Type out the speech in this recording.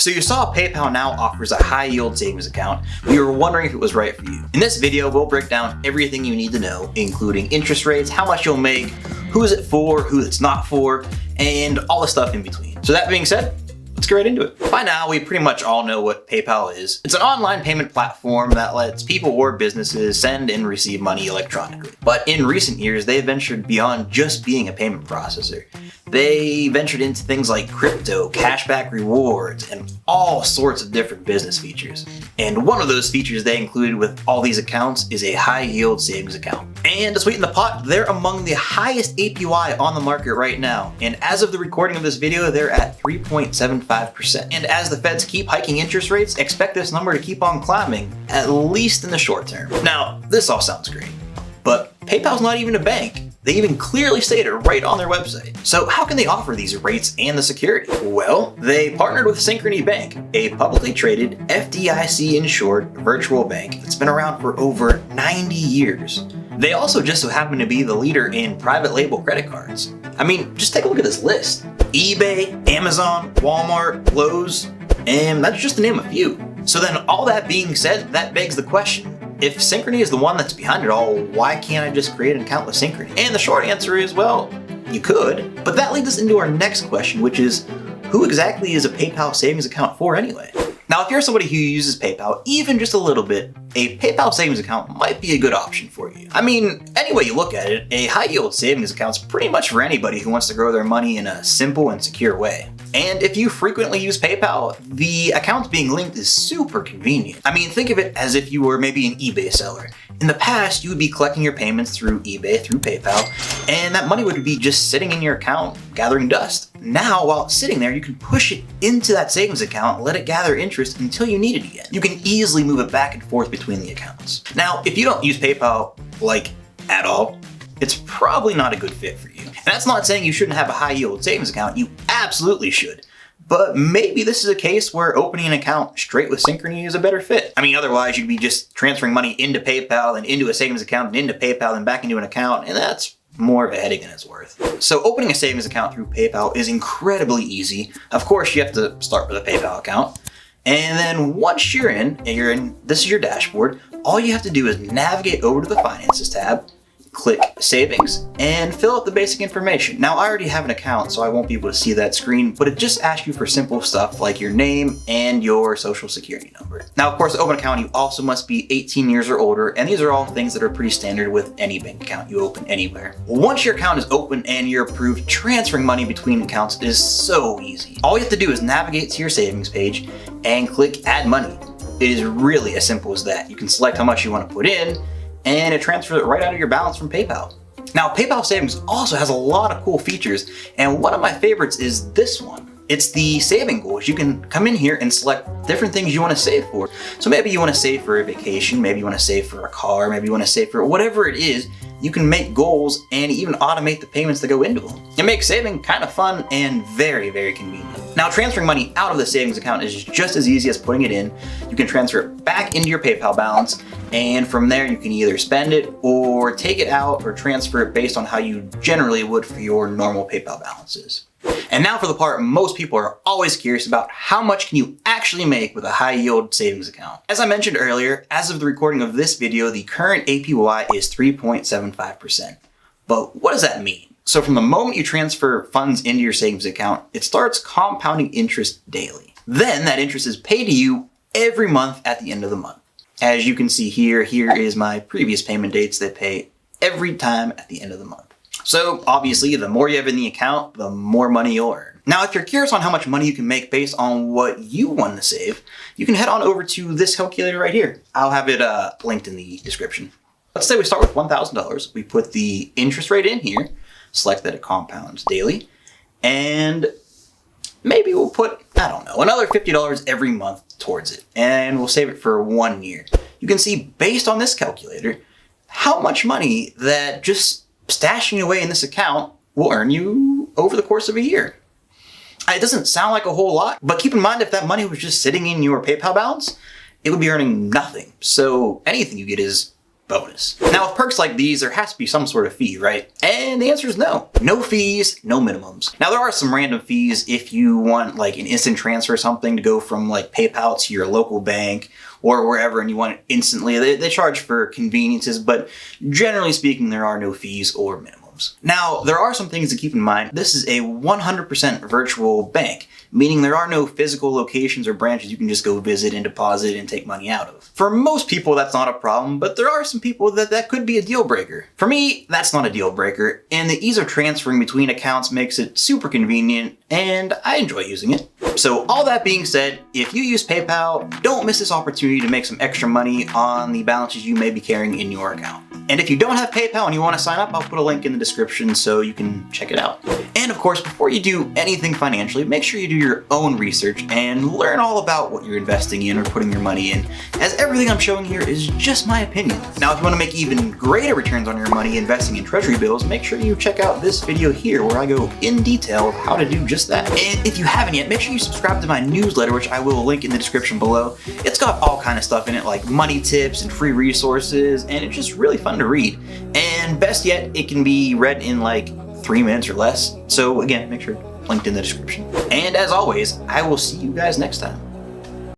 So you saw PayPal now offers a high yield savings account, but you were wondering if it was right for you. In this video, we'll break down everything you need to know, including interest rates, how much you'll make, who is it for, who it's not for, and all the stuff in between. So that being said, let's get right into it. By now, we pretty much all know what PayPal is. It's an online payment platform that lets people or businesses send and receive money electronically. But in recent years, they've ventured beyond just being a payment processor. They ventured into things like crypto, cashback rewards, and all sorts of different business features. And one of those features they included with all these accounts is a high yield savings account. And to sweeten the pot, they're among the highest APY on the market right now. And as of the recording of this video, they're at 3.75%. And as the feds keep hiking interest rates, expect this number to keep on climbing, at least in the short term. Now, this all sounds great, but PayPal's not even a bank. They even clearly state it right on their website. So how can they offer these rates and the security? Well, they partnered with Synchrony Bank, a publicly traded, FDIC-insured virtual bank that's been around for over 90 years. They also just so happen to be the leader in private label credit cards. I mean, just take a look at this list. eBay, Amazon, Walmart, Lowe's, and that's just to name a few. So then all that being said, that begs the question, if Synchrony is the one that's behind it all, why can't I just create an account with Synchrony? And the short answer is, well, you could, but that leads us into our next question, which is, who exactly is a PayPal savings account for anyway? Now, if you're somebody who uses PayPal even just a little bit, a PayPal savings account might be a good option for you. I mean, any way you look at it, a high yield savings account's pretty much for anybody who wants to grow their money in a simple and secure way. And if you frequently use PayPal, the account being linked is super convenient. I mean, think of it as if you were maybe an eBay seller. In the past, you would be collecting your payments through eBay, through PayPal, and that money would be just sitting in your account, gathering dust. Now, while it's sitting there, you can push it into that savings account, let it gather interest until you need it again. You can easily move it back and forth between the accounts. Now, if you don't use PayPal, like, at all, it's probably not a good fit for you. And that's not saying you shouldn't have a high yield savings account, you absolutely should. But maybe this is a case where opening an account straight with Synchrony is a better fit. I mean, otherwise you'd be just transferring money into PayPal and into a savings account and into PayPal and back into an account, and that's more of a headache than it's worth. So opening a savings account through PayPal is incredibly easy. Of course, you have to start with a PayPal account. And then once you're in, this is your dashboard, all you have to do is navigate over to the Finances tab, click Savings, and fill out the basic information. Now, I already have an account, so I won't be able to see that screen, but it just asks you for simple stuff like your name and your social security number. Now, of course, to open an account, you also must be 18 years or older, and these are all things that are pretty standard with any bank account you open anywhere. Once your account is open and you're approved, transferring money between accounts is so easy. All you have to do is navigate to your savings page and click Add Money. It is really as simple as that. You can select how much you want to put in, and it transfers it right out of your balance from PayPal. Now, PayPal Savings also has a lot of cool features, and one of my favorites is this one. It's the saving goals. You can come in here and select different things you want to save for. So maybe you want to save for a vacation, maybe you want to save for a car, maybe you want to save for whatever it is. You can make goals and even automate the payments that go into them. It makes saving kind of fun and very, very convenient. Now, transferring money out of the savings account is just as easy as putting it in. You can transfer it back into your PayPal balance, and from there you can either spend it or take it out or transfer it based on how you generally would for your normal PayPal balances. And now for the part most people are always curious about: how much can you actually make with a high yield savings account? As I mentioned earlier, as of the recording of this video, the current APY is 3.75%. But what does that mean? So from the moment you transfer funds into your savings account, it starts compounding interest daily. Then that interest is paid to you every month at the end of the month. As you can see here is my previous payment dates that pay every time at the end of the month. So obviously, the more you have in the account, the more money you'll earn. Now, if you're curious on how much money you can make based on what you want to save, you can head on over to this calculator right here. I'll have it linked in the description. Let's say we start with $1,000. We put the interest rate in here, select that it compounds daily, and maybe we'll put, I don't know, another $50 every month towards it, and we'll save it for 1 year. You can see, based on this calculator, how much money that just stashing away in this account will earn you over the course of a year. It doesn't sound like a whole lot, but keep in mind, if that money was just sitting in your PayPal balance, it would be earning nothing. So anything you get is bonus. Now, with perks like these, there has to be some sort of fee, right? And the answer is no. No fees, no minimums. Now, there are some random fees if you want like an instant transfer or something to go from like PayPal to your local bank or wherever and you want it instantly. They charge for conveniences, but generally speaking, there are no fees or minimums. Now, there are some things to keep in mind. This is a 100% virtual bank, meaning there are no physical locations or branches you can just go visit and deposit and take money out of. For most people, that's not a problem, but there are some people that could be a deal breaker. For me, that's not a deal breaker, and the ease of transferring between accounts makes it super convenient, and I enjoy using it. So all that being said, if you use PayPal, don't miss this opportunity to make some extra money on the balances you may be carrying in your account. And if you don't have PayPal and you want to sign up, I'll put a link in the description so you can check it out. And of course, before you do anything financially, make sure you do your own research and learn all about what you're investing in or putting your money in, as everything I'm showing here is just my opinion. Now, if you want to make even greater returns on your money investing in treasury bills, make sure you check out this video here where I go in detail of how to do just that. And if you haven't yet, make sure you subscribe to my newsletter, which I will link in the description below. It's got all kind of stuff in it, like money tips and free resources, and it's just really fun to read. And best yet, it can be read in like 3 minutes or less. So again, make sure it's linked in the description. And as always, I will see you guys next time.